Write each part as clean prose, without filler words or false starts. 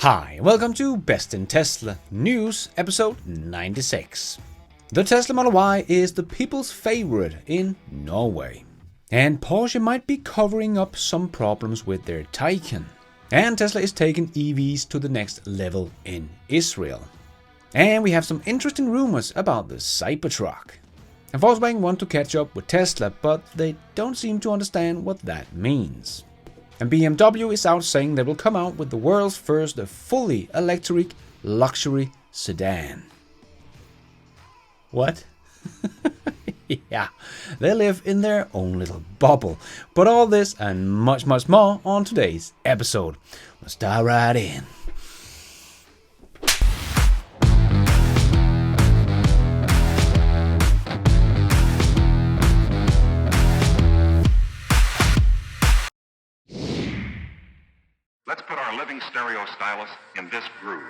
Hi, welcome to Best in Tesla News, episode 96. The Tesla Model Y is the people's favorite in Norway. And Porsche might be covering up some problems with their Taycan. And Tesla is taking EVs to the next level in Israel. And we have some interesting rumors about the Cybertruck. And Volkswagen want to catch up with Tesla, but they don't seem to understand what that means. And BMW is out saying they will come out with the world's first fully electric luxury sedan. What? Yeah, they live in their own little bubble. But all this and much more on today's episode. Let's dive right in. Let's put our living stereo stylus in this groove.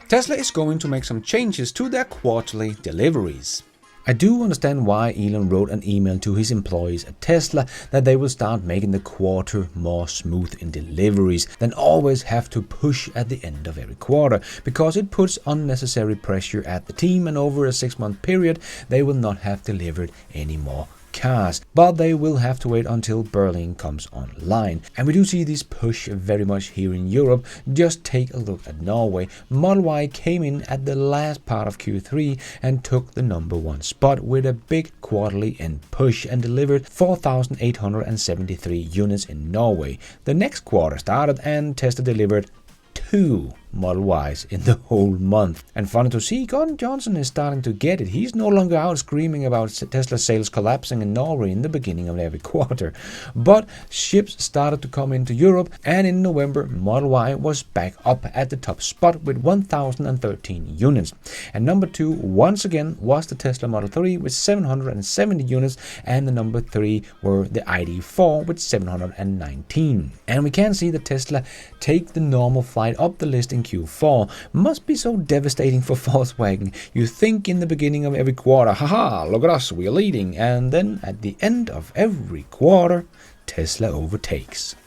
Tesla is going to make some changes to their quarterly deliveries. I do understand why Elon wrote an email to his employees at Tesla that they will start making the quarter more smooth in deliveries than always have to push at the end of every quarter, because it puts unnecessary pressure at the team, and over a 6-month period they will not have delivered any more cars, but they will have to wait until Berlin comes online. And we do see this push very much here in Europe. Just take a look at Norway. Model Y came in at the last part of Q3 and took the #1 spot with a big quarterly end push and delivered 4,873 units in Norway. The next quarter started and Tesla delivered 2 Model Ys in the whole month. And funny to see, Gordon Johnson is starting to get it. He's no longer out screaming about Tesla sales collapsing in Norway in the beginning of every quarter. But ships started to come into Europe, and in November, Model Y was back up at the top spot with 1,013 units. And #2 once again was the Tesla Model 3 with 770 units, and the #3 were the ID.4 with 719. And we can see that Tesla take the normal flight up the list in Q4. Must be so devastating for Volkswagen. You think in the beginning of every quarter, haha, look at us, we are leading, and then at the end of every quarter, Tesla overtakes.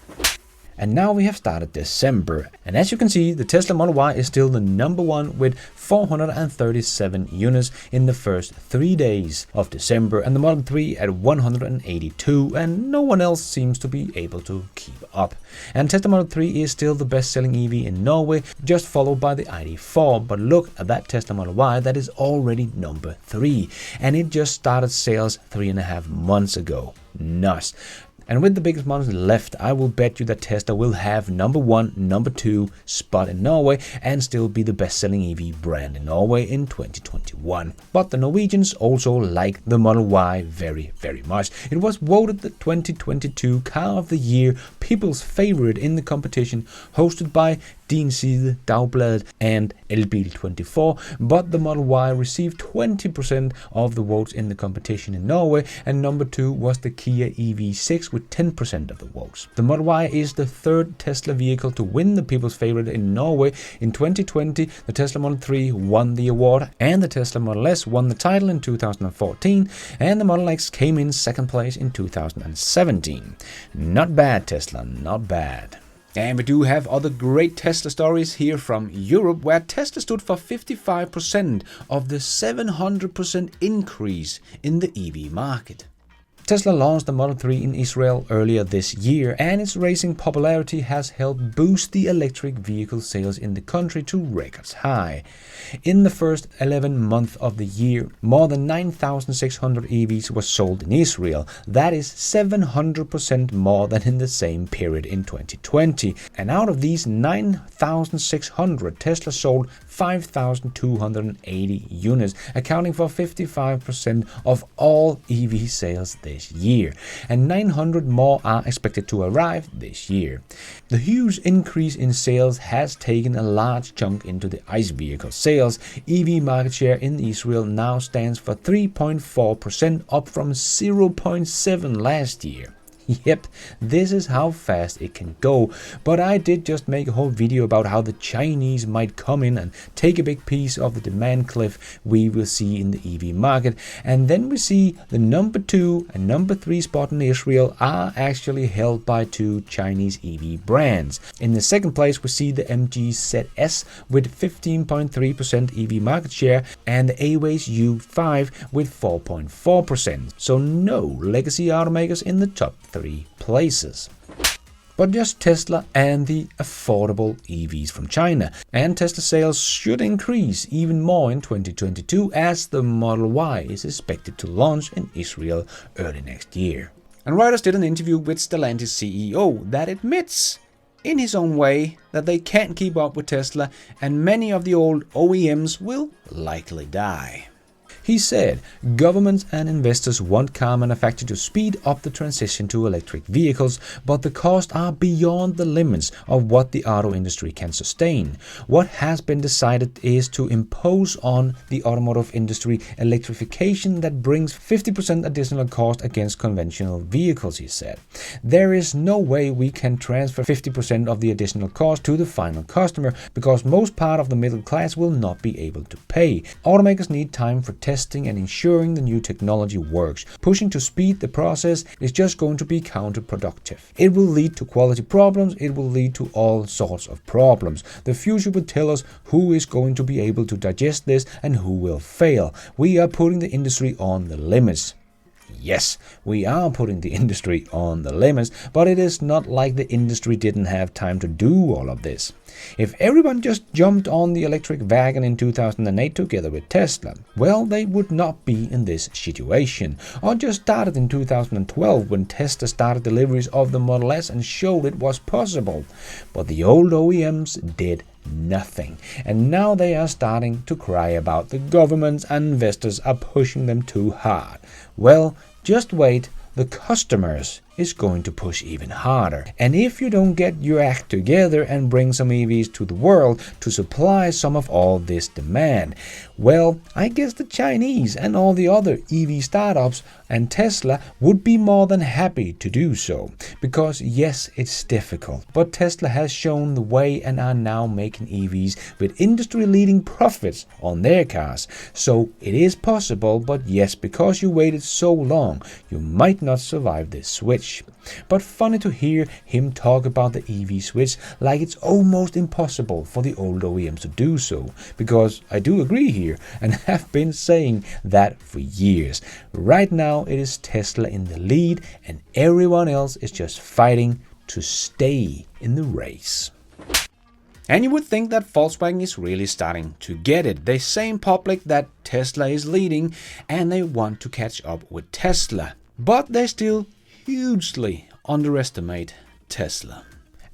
And now we have started December, and as you can see, the Tesla Model Y is still the #1 with 437 units in the first 3 days of December, and the Model 3 at 182, and no one else seems to be able to keep up. And Tesla Model 3 is still the best-selling EV in Norway, just followed by the ID.4, but look at that Tesla Model Y, that is already #3, and it just started sales 3.5 months ago. Nuts. And with the biggest months left, I will bet you that Tesla will have #1, #2 spot in Norway and still be the best-selling EV brand in Norway in 2021. But the Norwegians also like the Model Y very much. It was voted the 2022 Car of the Year, people's favorite in the competition, hosted by Din Side, Dagbladet and Elbil24, but the Model Y received 20% of the votes in the competition in Norway, and #2 was the Kia EV6 with 10% of the votes. The Model Y is the third Tesla vehicle to win the people's favorite in Norway. In 2020, the Tesla Model 3 won the award, and the Tesla Model S won the title in 2014, and the Model X came in second place in 2017. Not bad, Tesla, not bad. And we do have other great Tesla stories here from Europe, where Tesla stood for 55% of the 700% increase in the EV market. Tesla launched the Model 3 in Israel earlier this year, and its rising popularity has helped boost the electric vehicle sales in the country to records high. In the first 11 months of the year, more than 9,600 EVs were sold in Israel. That is 700% more than in the same period in 2020. And out of these 9,600, Tesla sold 5,280 units, accounting for 55% of all EV sales this year, and 900 more are expected to arrive this year. The huge increase in sales has taken a large chunk into the ICE vehicle sales. EV market share in Israel now stands for 3.4%, up from 0.7% last year. Yep, this is how fast it can go, but I did just make a whole video about how the Chinese might come in and take a big piece of the demand cliff we will see in the EV market, and then we see the number 2 and number 3 spot in Israel are actually held by 2 Chinese EV brands. In the second place we see the MG ZS with 15.3% EV market share and the Aways U5 with 4.4%, so no legacy automakers in the top 3 places. But just Tesla and the affordable EVs from China. And Tesla sales should increase even more in 2022 as the Model Y is expected to launch in Israel early next year. And Reuters did an interview with Stellantis CEO that admits in his own way that they can't keep up with Tesla and many of the old OEMs will likely die. He said, governments and investors want car manufacturers to speed up the transition to electric vehicles, but the costs are beyond the limits of what the auto industry can sustain. What has been decided is to impose on the automotive industry electrification that brings 50% additional cost against conventional vehicles, he said. There is no way we can transfer 50% of the additional cost to the final customer because most part of the middle class will not be able to pay. Automakers need time for testing and ensuring the new technology works. Pushing to speed the process is just going to be counterproductive. It will lead to quality problems, it will lead to all sorts of problems. The future will tell us who is going to be able to digest this and who will fail. We are putting the industry on the limits. Yes, we are putting the industry on the limits, but it is not like the industry didn't have time to do all of this. If everyone just jumped on the electric wagon in 2008 together with Tesla, well, they would not be in this situation. Or just started in 2012 when Tesla started deliveries of the Model S and showed it was possible. But the old OEMs did nothing, and now they are starting to cry about the governments and investors are pushing them too hard. Well, just wait, the customers is going to push even harder. And if you don't get your act together and bring some EVs to the world to supply some of all this demand, well, I guess the Chinese and all the other EV startups and Tesla would be more than happy to do so. Because yes, it's difficult, but Tesla has shown the way and are now making EVs with industry-leading profits on their cars. So it is possible, but yes, because you waited so long, you might not survive this switch. But funny to hear him talk about the EV switch like it's almost impossible for the old OEMs to do so, because I do agree here and have been saying that for years. Right now it is Tesla in the lead and everyone else is just fighting to stay in the race. And you would think that Volkswagen is really starting to get it. They say in public that Tesla is leading and they want to catch up with Tesla, but they still hugely underestimate Tesla.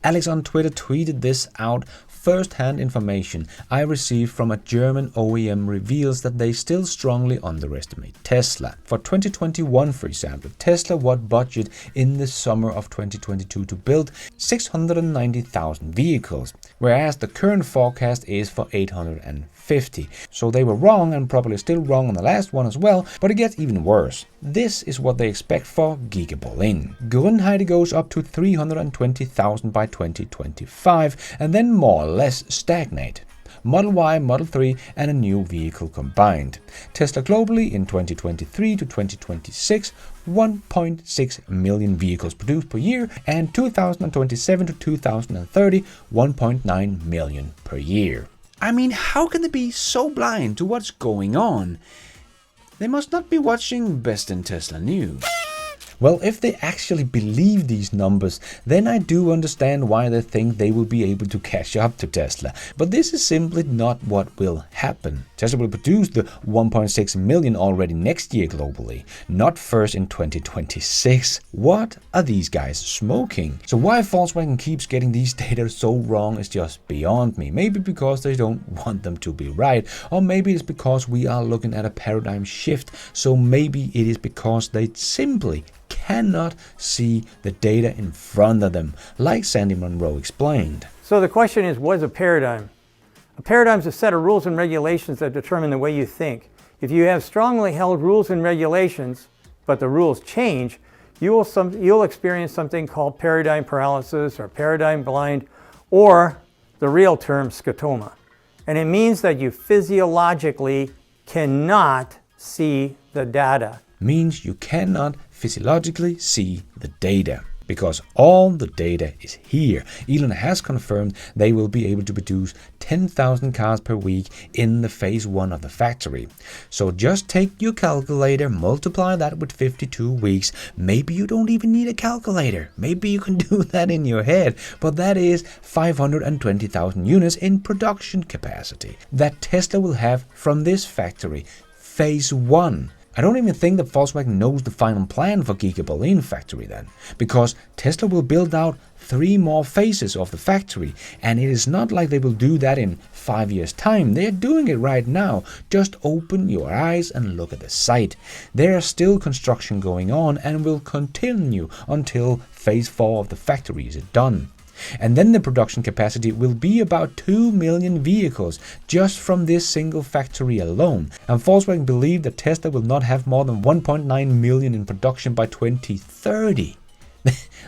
Alex on Twitter tweeted this out. First-hand information I received from a German OEM reveals that they still strongly underestimate Tesla. For 2021, for example, Tesla would budget in the summer of 2022 to build 690,000 vehicles, whereas the current forecast is for 850. So they were wrong and probably still wrong on the last one as well, but it gets even worse. This is what they expect for Giga Berlin. Grünheide goes up to 320,000 by 2025 and then more or less stagnate. Model Y, Model 3 and a new vehicle combined. Tesla globally in 2023 to 2026, 1.6 million vehicles produced per year, and 2027 to 2030, 1.9 million per year. I mean, how can they be so blind to what's going on? They must not be watching Best in Tesla News. Well, if they actually believe these numbers, then I do understand why they think they will be able to catch up to Tesla. But this is simply not what will happen. Tesla will produce the 1.6 million already next year globally, not first in 2026. What are these guys smoking? So why Volkswagen keeps getting these data so wrong is just beyond me. Maybe because they don't want them to be right, or maybe it's because we are looking at a paradigm shift. So maybe it is because they simply cannot see the data in front of them, like Sandy Munro explained. So the question is, what is a paradigm? A paradigm is a set of rules and regulations that determine the way you think. If you have strongly held rules and regulations, but the rules change, you'll experience something called paradigm paralysis or paradigm blind, or the real term scotoma. And it means that you physiologically cannot see the data. Means you cannot physiologically see the data, because all the data is here. Elon has confirmed they will be able to produce 10,000 cars per week in the phase 1 of the factory. So just take your calculator, multiply that with 52 weeks. Maybe you don't even need a calculator. Maybe you can do that in your head. But that is 520,000 units in production capacity that Tesla will have from this factory, phase 1. I don't even think that Volkswagen knows the final plan for Giga Berlin factory then, because Tesla will build out 3 more phases of the factory, and it is not like they will do that in 5 years' time. They are doing it right now. Just open your eyes and look at the site. There is still construction going on and will continue until phase 4 of the factory is done. And then the production capacity will be about 2 million vehicles just from this single factory alone. And Volkswagen believe that Tesla will not have more than 1.9 million in production by 2030.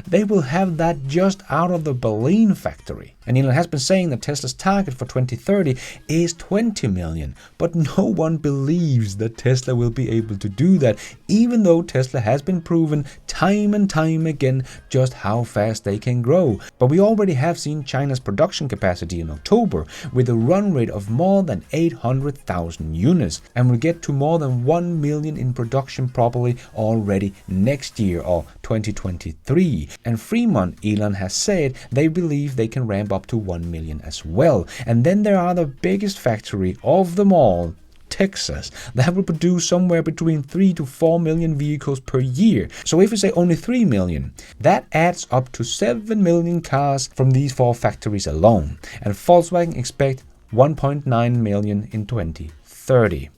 They will have that just out of the Berlin factory. And Elon has been saying that Tesla's target for 2030 is 20 million. But no one believes that Tesla will be able to do that, even though Tesla has been proven time and time again just how fast they can grow. But we already have seen China's production capacity in October with a run rate of more than 800,000 units. And we'll get to more than 1 million in production probably already next year or 2023. And Fremont, Elon has said they believe they can ramp up to 1 million as well. And then there are the biggest factory of them all, Texas, that will produce somewhere between 3 to 4 million vehicles per year. So if we say only 3 million, that adds up to 7 million cars from these 4 factories alone. And Volkswagen expect 1.9 million in 2030.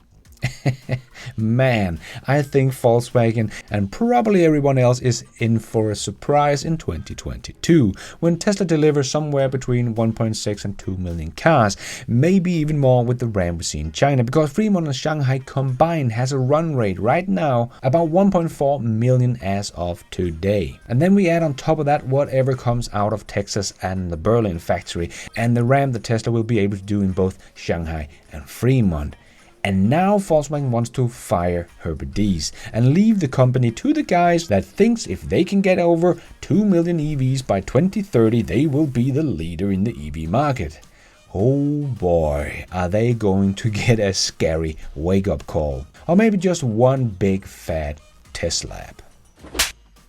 Man, I think Volkswagen and probably everyone else is in for a surprise in 2022 when Tesla delivers somewhere between 1.6 and 2 million cars, maybe even more with the ramp we see in China, because Fremont and Shanghai combined has a run rate right now about 1.4 million as of today. And then we add on top of that whatever comes out of Texas and the Berlin factory and the ramp that Tesla will be able to do in both Shanghai and Fremont. And now Volkswagen wants to fire Herbert Diess and leave the company to the guys that thinks if they can get over 2 million EVs by 2030, they will be the leader in the EV market. Oh boy, are they going to get a scary wake-up call. Or maybe just one big fat test lab.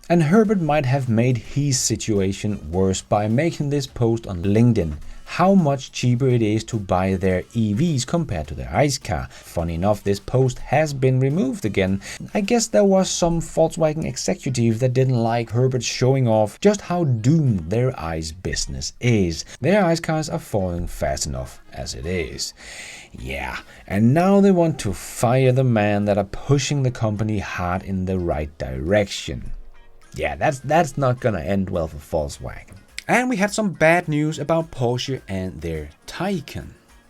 And Herbert might have made his situation worse by making this post on LinkedIn. How much cheaper it is to buy their EVs compared to their ICE car. Funny enough, this post has been removed again. I guess there was some Volkswagen executive that didn't like Herbert showing off just how doomed their ICE business is. Their ICE cars are falling fast enough as it is. Yeah, and now they want to fire the man that are pushing the company hard in the right direction. Yeah, that's not gonna end well for Volkswagen. And we had some bad news about Porsche and their Taycan.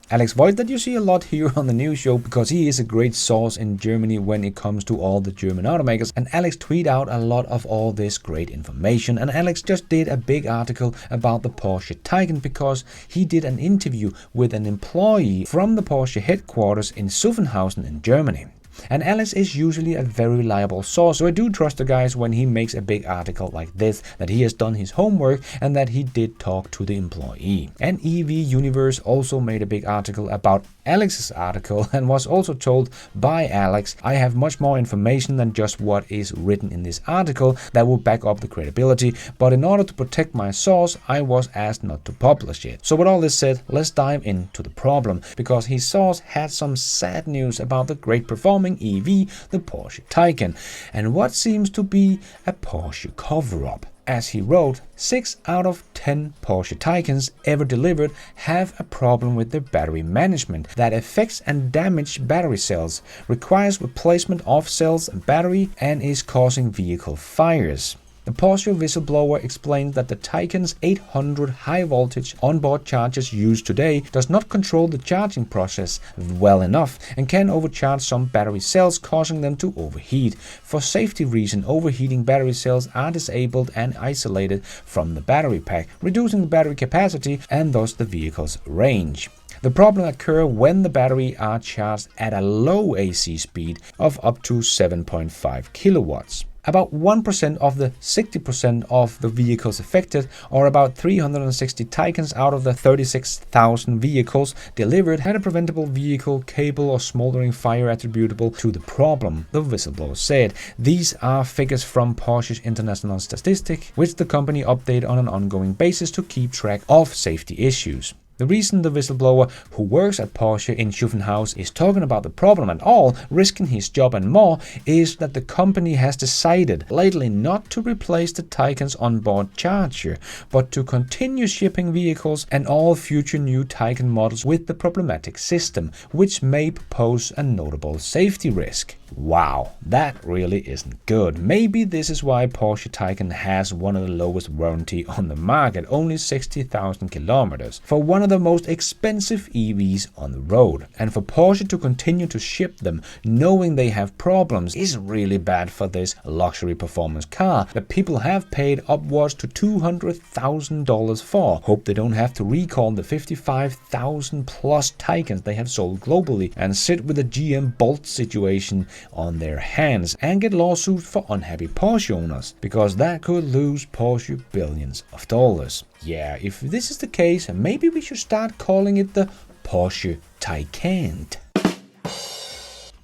Alex Voigt, that you see a lot here on the news show because he is a great source in Germany when it comes to all the German automakers. And Alex tweet out a lot of all this great information. And Alex just did a big article about the Porsche Taycan because he did an interview with an employee from the Porsche headquarters in Zuffenhausen in Germany. And Alex is usually a very reliable source, so I do trust the guys when he makes a big article like this, that he has done his homework and that he did talk to the employee. And EV Universe also made a big article about Alex's article and was also told by Alex, I have much more information than just what is written in this article that will back up the credibility, but in order to protect my source, I was asked not to publish it. So with all this said, let's dive into the problem, because his source had some sad news about the great performance EV, the Porsche Taycan, and what seems to be a Porsche cover-up. As he wrote, 6 out of 10 Porsche Taycans ever delivered have a problem with their battery management that affects and damages battery cells, requires replacement of cells and battery, and is causing vehicle fires. The Porsche whistleblower explained that the Taycan's 800 high-voltage onboard chargers used today does not control the charging process well enough and can overcharge some battery cells, causing them to overheat. For safety reasons, overheating battery cells are disabled and isolated from the battery pack, reducing the battery capacity and thus the vehicle's range. The problem occurs when the battery are charged at a low AC speed of up to 7.5 kilowatts. About 1% of the 60% of the vehicles affected, or about 360 Taycans out of the 36,000 vehicles delivered, had a preventable vehicle cable or smoldering fire attributable to the problem, the whistleblower said. These are figures from Porsche's international statistic, which the company updates on an ongoing basis to keep track of safety issues. The reason the whistleblower, who works at Porsche in Schuffenhaus, is talking about the problem at all, risking his job and more, is that the company has decided lately not to replace the Taycan's onboard charger, but to continue shipping vehicles and all future new Taycan models with the problematic system, which may pose a notable safety risk. Wow, that really isn't good. Maybe this is why Porsche Taycan has one of the lowest warranty on the market, only 60,000 kilometers, for one of the most expensive EVs on the road. And for Porsche to continue to ship them, knowing they have problems, is really bad for this luxury performance car that people have paid upwards to $200,000 for. Hope they don't have to recall the 55,000 plus Taycans they have sold globally and sit with a GM Bolt situation on their hands and get lawsuits for unhappy Porsche owners, because that could lose Porsche billions of dollars. Yeah, if this is the case, maybe we should start calling it the Porsche Taycan.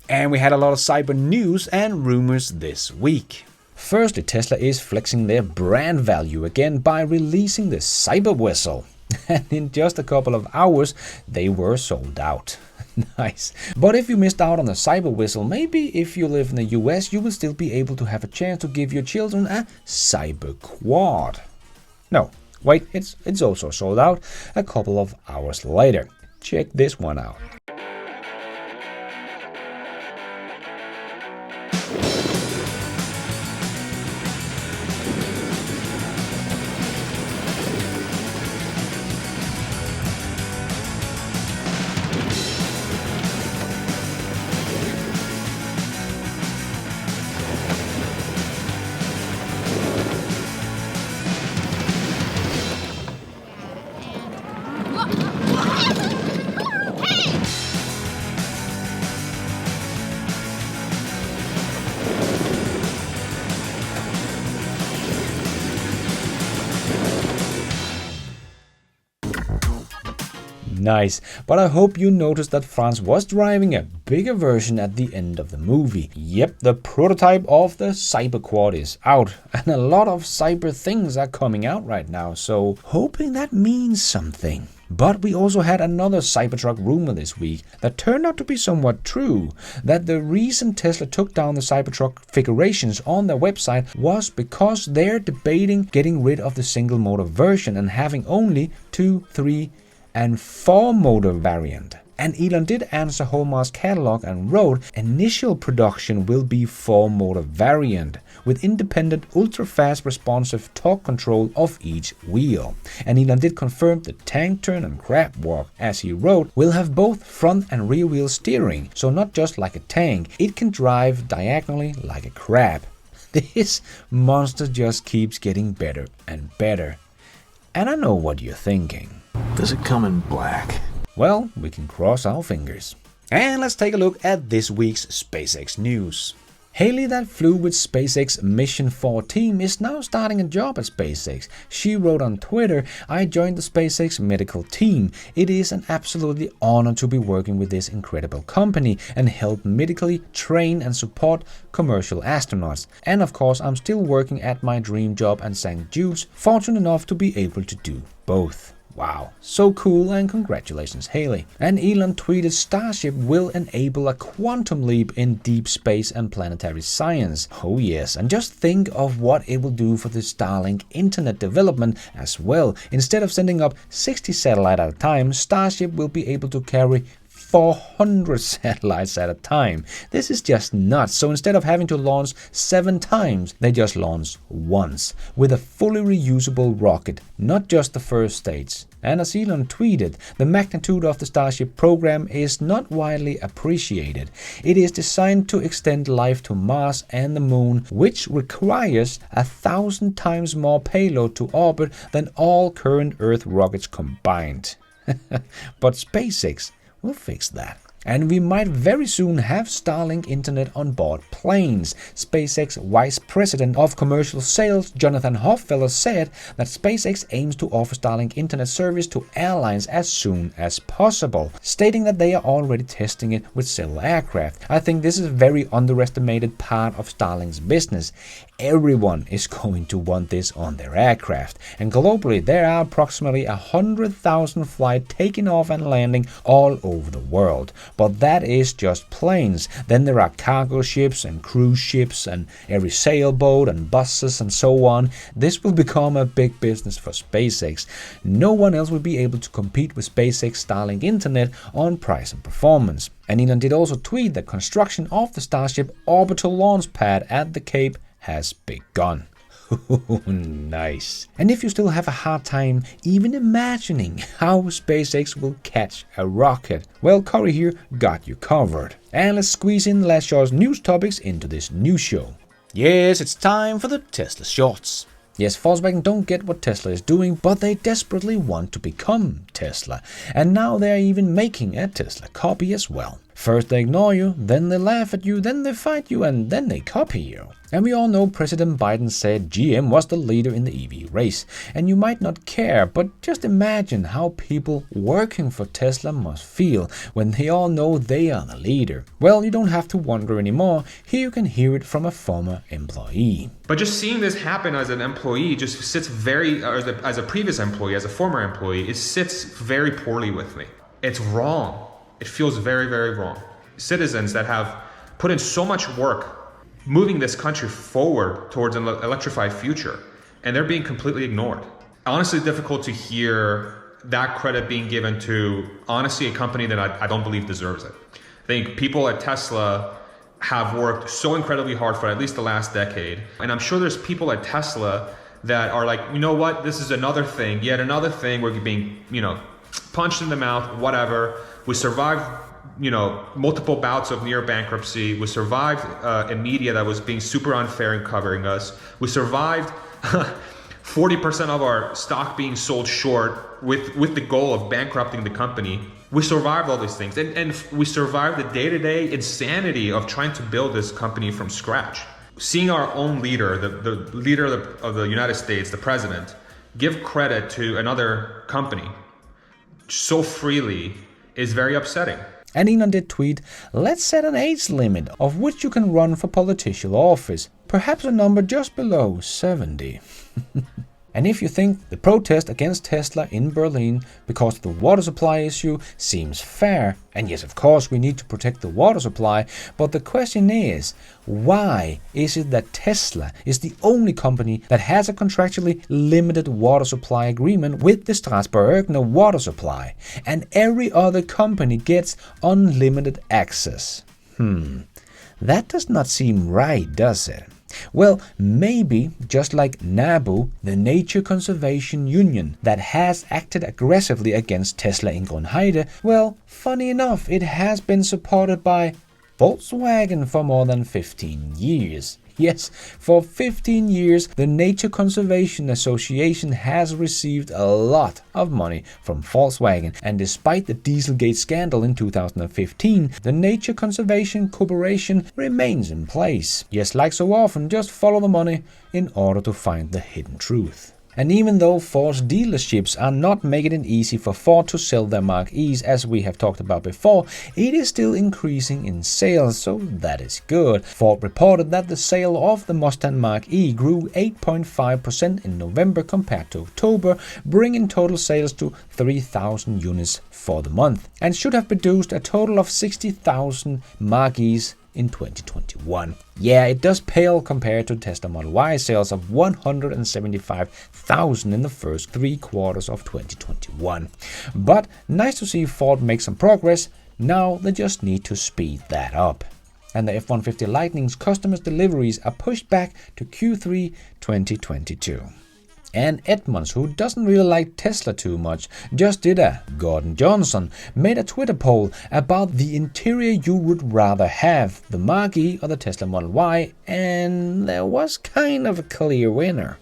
And we had a lot of cyber news and rumors this week. Firstly, Tesla is flexing their brand value again by releasing the Cyber Whistle. And in just a couple of hours, they were sold out. Nice. But if you missed out on the Cyber Whistle, maybe if you live in the US, you will still be able to have a chance to give your children a Cyber Quad. No, wait, it's also sold out a couple of hours later. Check this one out. Nice, but I hope you noticed that Franz was driving a bigger version at the end of the movie. Yep, the prototype of the Cyber Quad is out, and a lot of cyber things are coming out right now, so hoping that means something. But we also had another Cybertruck rumor this week that turned out to be somewhat true, that the reason Tesla took down the Cybertruck configurations on their website was because they're debating getting rid of the single motor version and having only 2, 3, and 4 motor variant. And Elon did answer Hallmark's catalog and wrote, initial production will be 4 motor variant with independent ultra-fast responsive torque control of each wheel. And Elon did confirm the tank turn and crab walk, as he wrote, will have both front and rear wheel steering, so not just like a tank, it can drive diagonally like a crab. This monster just keeps getting better and better. And I know what you're thinking. Does it come in black? Well, we can cross our fingers. And let's take a look at this week's SpaceX news. Haley, that flew with SpaceX Mission 4 team, is now starting a job at SpaceX. She wrote on Twitter, I joined the SpaceX medical team. It is an absolutely honor to be working with this incredible company and help medically train and support commercial astronauts. And of course, I'm still working at my dream job at St. Jude's, fortunate enough to be able to do both. Wow, so cool, and congratulations, Haley. And Elon tweeted, Starship will enable a quantum leap in deep space and planetary science. Oh yes, and just think of what it will do for the Starlink internet development as well. Instead of sending up 60 satellites at a time, Starship will be able to carry 400 satellites at a time. This is just nuts. So instead of having to launch 7 times, they just launch once with a fully reusable rocket, not just the first stage. And as Elon tweeted, the magnitude of the Starship program is not widely appreciated. It is designed to extend life to Mars and the Moon, which requires 1,000 times more payload to orbit than all current Earth rockets combined. But SpaceX will fix that. And we might very soon have Starlink internet on board planes. SpaceX Vice President of Commercial Sales Jonathan Hofffeller said that SpaceX aims to offer Starlink internet service to airlines as soon as possible, stating that they are already testing it with several aircraft. I think this is a very underestimated part of Starlink's business. Everyone is going to want this on their aircraft, and globally there are approximately 100,000 flights taking off and landing all over the world. But that is just planes. Then there are cargo ships and cruise ships and every sailboat and buses and so on. This will become a big business for SpaceX. No one else will be able to compete with SpaceX Starlink internet on price and performance. And Elon did also tweet that construction of the Starship orbital launch pad at the Cape has begun. Nice. And if you still have a hard time even imagining how SpaceX will catch a rocket, well, Corey here got you covered. And let's squeeze in the last short's news topics into this news show. Yes, it's time for the Tesla Shorts. Yes, Volkswagen don't get what Tesla is doing, but they desperately want to become Tesla. And now they are even making a Tesla copy as well. First they ignore you, then they laugh at you, then they fight you, and then they copy you. And we all know President Biden said GM was the leader in the EV race. And you might not care, but just imagine how people working for Tesla must feel when they all know they are the leader. Well, you don't have to wonder anymore. Here you can hear it from a former employee. But just seeing this happen as an employee just sits very, as a previous employee, as a former employee, it sits very poorly with me. It's wrong. It feels very, very wrong. Citizens that have put in so much work moving this country forward towards an electrified future, and they're being completely ignored. Honestly, difficult to hear that credit being given to, honestly, a company that I don't believe deserves it. I think people at Tesla have worked so incredibly hard for at least the last decade, and I'm sure there's people at Tesla that are like, you know what, this is another thing, yet another thing, we're being, punched in the mouth, whatever. We survived, multiple bouts of near bankruptcy. We survived a media that was being super unfair in covering us. We survived 40% of our stock being sold short with the goal of bankrupting the company. We survived all these things. And we survived the day-to-day insanity of trying to build this company from scratch. Seeing our own leader, the leader of the United States, the president, give credit to another company so freely is very upsetting. And Elon did tweet, let's set an age limit of which you can run for political office, perhaps a number just below 70. And if you think the protest against Tesla in Berlin because of the water supply issue seems fair, and yes, of course, we need to protect the water supply, but the question is, why is it that Tesla is the only company that has a contractually limited water supply agreement with the Strasbourg water supply, and every other company gets unlimited access? That does not seem right, does it? Well, maybe just like NABU, the Nature Conservation Union, that has acted aggressively against Tesla in Grünheide, well, funny enough, it has been supported by Volkswagen for more than 15 years. Yes, for 15 years, the Nature Conservation Association has received a lot of money from Volkswagen, and despite the Dieselgate scandal in 2015, the Nature Conservation Corporation remains in place. Yes, like so often, just follow the money in order to find the hidden truth. And even though Ford's dealerships are not making it easy for Ford to sell their Mark Es, as we have talked about before, it is still increasing in sales, so that is good. Ford reported that the sale of the Mustang Mark E grew 8.5% in November compared to October, bringing total sales to 3,000 units for the month, and should have produced a total of 60,000 Mark Es in 2021. Yeah, it does pale compared to Tesla Model Y sales of 175,000 in the first 3 quarters of 2021. But nice to see Ford make some progress Now they just need to speed that up. And the F-150 Lightning's customers' deliveries are pushed back to Q3 2022. And Edmonds, who doesn't really like Tesla too much, just did a Gordon Johnson made a Twitter poll about the interior you would rather have, the Mach-E or the Tesla Model Y, and there was kind of a clear winner.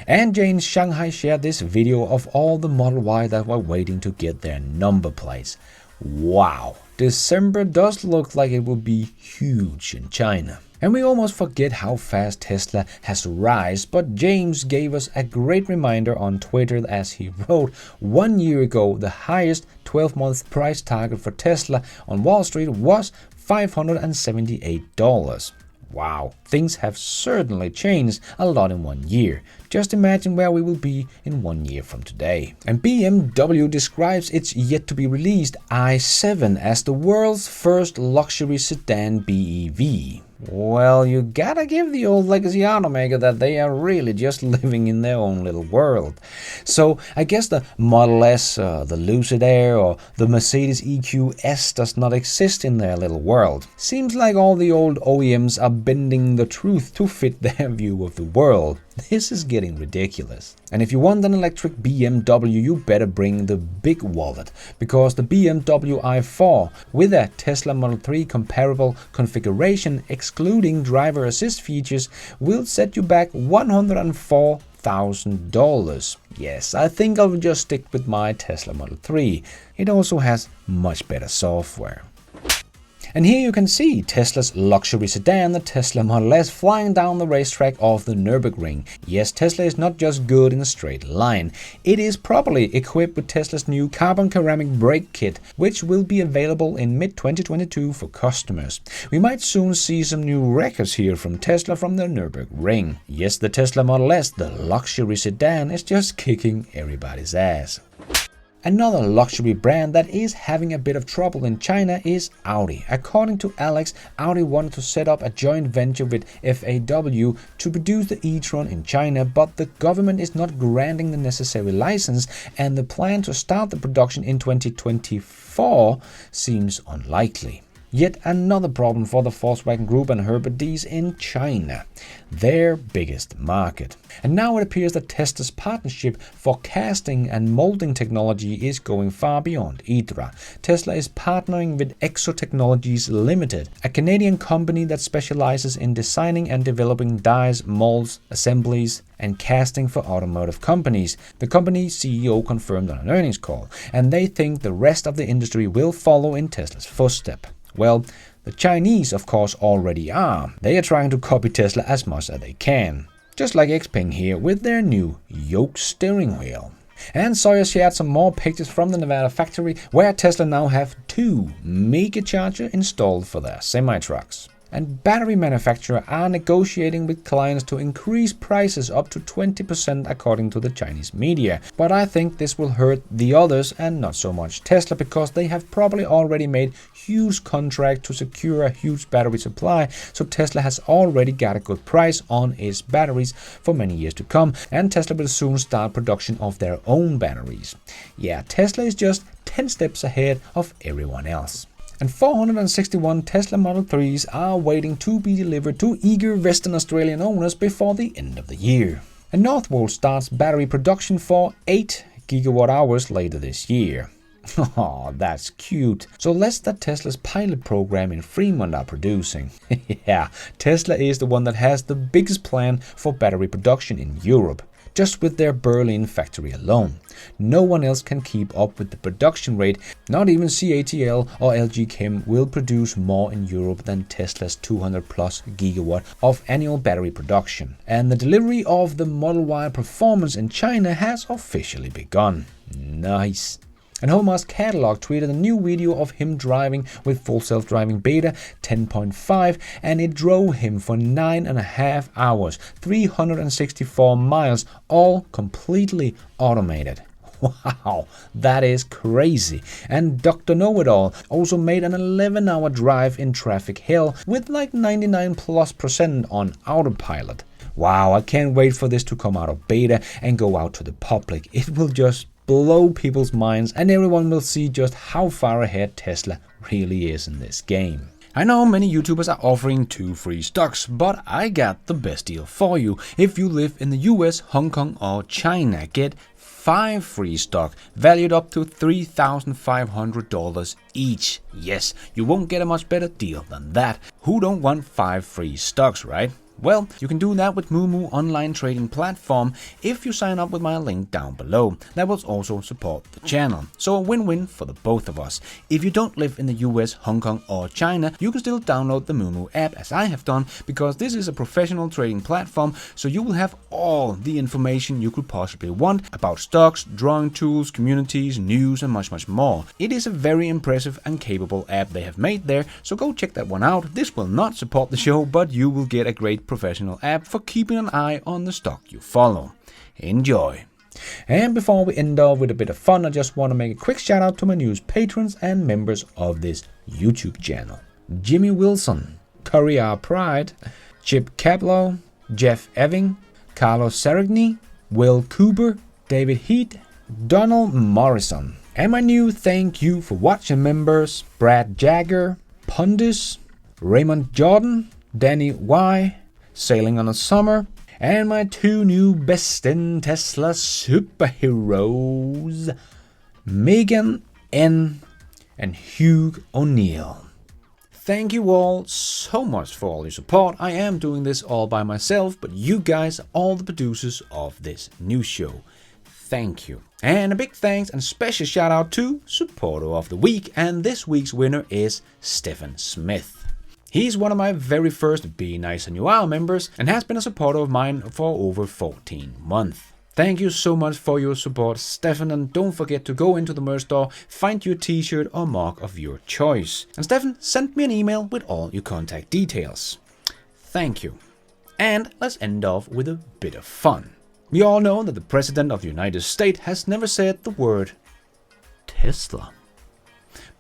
And Jane Shanghai shared this video of all the Model Y that were waiting to get their number plates. Wow, December does look like it will be huge in China. And we almost forget how fast Tesla has risen, but James gave us a great reminder on Twitter as he wrote, 1 year ago the highest 12-month price target for Tesla on Wall Street was $578. Wow, things have certainly changed a lot in 1 year. Just imagine where we will be in 1 year from today. And BMW describes its yet-to-be-released i7 as the world's first luxury sedan BEV. Well, you gotta give the old legacy automaker that they are really just living in their own little world. So I guess the Model S, the Lucid Air or the Mercedes EQS does not exist in their little world. Seems like all the old OEMs are bending the truth to fit their view of the world. This is getting ridiculous. And if you want an electric BMW, you better bring the big wallet, because the BMW i4 with a Tesla Model 3 comparable configuration excluding driver assist features will set you back $104,000. Yes, I think I'll just stick with my Tesla Model 3. It also has much better software. And here you can see Tesla's luxury sedan, the Tesla Model S, flying down the racetrack of the Nürburgring. Yes, Tesla is not just good in a straight line. It is properly equipped with Tesla's new carbon ceramic brake kit, which will be available in mid-2022 for customers. We might soon see some new records here from Tesla from the Nürburgring. Yes, the Tesla Model S, the luxury sedan, is just kicking everybody's ass. Another luxury brand that is having a bit of trouble in China is Audi. According to Alex, Audi wanted to set up a joint venture with FAW to produce the e-tron in China, but the government is not granting the necessary license, and the plan to start the production in 2024 seems unlikely. Yet another problem for the Volkswagen Group and Herbert Diess in China, their biggest market. And now it appears that Tesla's partnership for casting and molding technology is going far beyond ITRA. Tesla is partnering with Exo Technologies Limited, a Canadian company that specializes in designing and developing dies, molds, assemblies, and casting for automotive companies. The company's CEO confirmed on an earnings call, and they think the rest of the industry will follow in Tesla's footstep. Well, the Chinese of course already are. They are trying to copy Tesla as much as they can. Just like Xpeng here with their new yoke steering wheel. And Sawyer shared some more pictures from the Nevada factory where Tesla now have 2 mega chargers installed for their semi-trucks. And battery manufacturers are negotiating with clients to increase prices up to 20% according to the Chinese media. But I think this will hurt the others and not so much Tesla, because they have probably already made huge contracts to secure a huge battery supply. So Tesla has already got a good price on its batteries for many years to come, and Tesla will soon start production of their own batteries. Yeah, Tesla is just 10 steps ahead of everyone else. And 461 Tesla Model 3s are waiting to be delivered to eager Western Australian owners before the end of the year. And Northvolt starts battery production for 8 gigawatt-hours later this year. Oh, that's cute. So less that Tesla's pilot program in Fremont are producing. Yeah, Tesla is the one that has the biggest plan for battery production in Europe, just with their Berlin factory alone. No one else can keep up with the production rate. Not even CATL or LG Chem will produce more in Europe than Tesla's 200 plus gigawatt of annual battery production. And the delivery of the Model Y Performance in China has officially begun. Nice. And Homer's Catalog tweeted a new video of him driving with full self-driving beta 10.5, and it drove him for 9.5 hours, 364 miles, all completely automated. Wow, that is crazy. And Dr. Know-It-All also made an 11-hour drive in traffic hell with like 99+% on autopilot. Wow, I can't wait for this to come out of beta and go out to the public. It will just blow people's minds and everyone will see just how far ahead Tesla really is in this game. I know many YouTubers are offering 2 free stocks, but I got the best deal for you. If you live in the US, Hong Kong or China, get 5 free stock valued up to $3,500 each. Yes, you won't get a much better deal than that. Who don't want 5 free stocks, right? Well, you can do that with Moomoo online trading platform if you sign up with my link down below. That will also support the channel. So a win-win for the both of us. If you don't live in the US, Hong Kong or China, you can still download the Moomoo app as I have done, because this is a professional trading platform, so you will have all the information you could possibly want about stocks, drawing tools, communities, news and much more. It is a very impressive and capable app they have made there, so go check that one out. This will not support the show, but you will get a great professional app for keeping an eye on the stock you follow. Enjoy! And before we end off with a bit of fun, I just want to make a quick shout out to my newest patrons and members of this YouTube channel. Jimmy Wilson, Curry R. Pride, Chip Caplow, Jeff Eving, Carlos Serigny, Will Cooper, David Heath, Donald Morrison. And my new thank you for watching members: Brad Jagger, Pundis, Raymond Jordan, Danny Y, Sailing on a Summer, and my 2 new best in Tesla superheroes, Megan N and Hugh O'Neill. Thank you all so much for all your support. I am doing this all by myself, but you guys are all the producers of this new show. Thank you. And a big thanks and special shout out to Supporter of the Week, and this week's winner is Stephen Smith. He's one of my very first Be Nice and You Are members and has been a supporter of mine for over 14 months. Thank you so much for your support, Stefan, and don't forget to go into the merch store, find your t-shirt or mug of your choice. And Stefan, send me an email with all your contact details. Thank you. And let's end off with a bit of fun. We all know that the President of the United States has never said the word Tesla.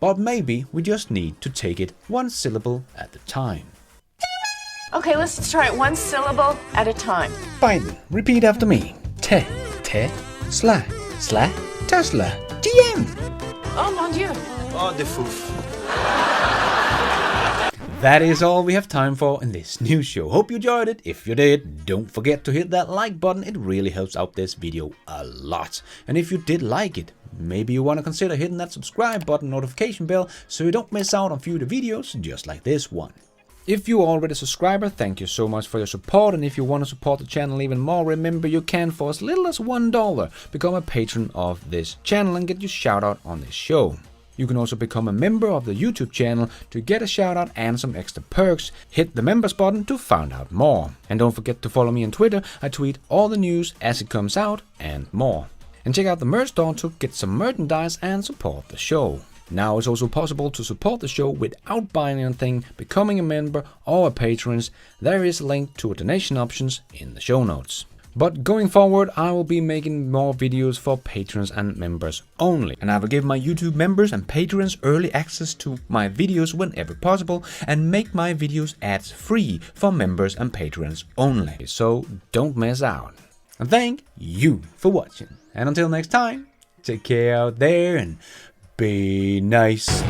But maybe we just need to take it one syllable at a time. Okay, let's try it 1 syllable at a time. Biden, repeat after me. Tesla, Tesla, TM. Oh mon Dieu. Oh, the foof. That is all we have time for in this new show. Hope you enjoyed it. If you did, don't forget to hit that like button. It really helps out this video a lot. And if you did like it, maybe you want to consider hitting that subscribe button, notification bell, so you don't miss out on future videos just like this one. If you're already a subscriber, thank you so much for your support, and if you want to support the channel even more, remember you can, for as little as $1, become a patron of this channel and get your shout out on this show. You can also become a member of the YouTube channel to get a shout out and some extra perks. Hit the members button to find out more. And don't forget to follow me on Twitter. I tweet all the news as it comes out and more. And check out the merch store to get some merchandise and support the show. Now it's also possible to support the show without buying anything, becoming a member or a patron. There is a link to donation options in the show notes. But going forward, I will be making more videos for patrons and members only. And I will give my YouTube members and patrons early access to my videos whenever possible and make my videos ads free for members and patrons only. So don't miss out. And thank you for watching. And until next time, take care out there and be nice.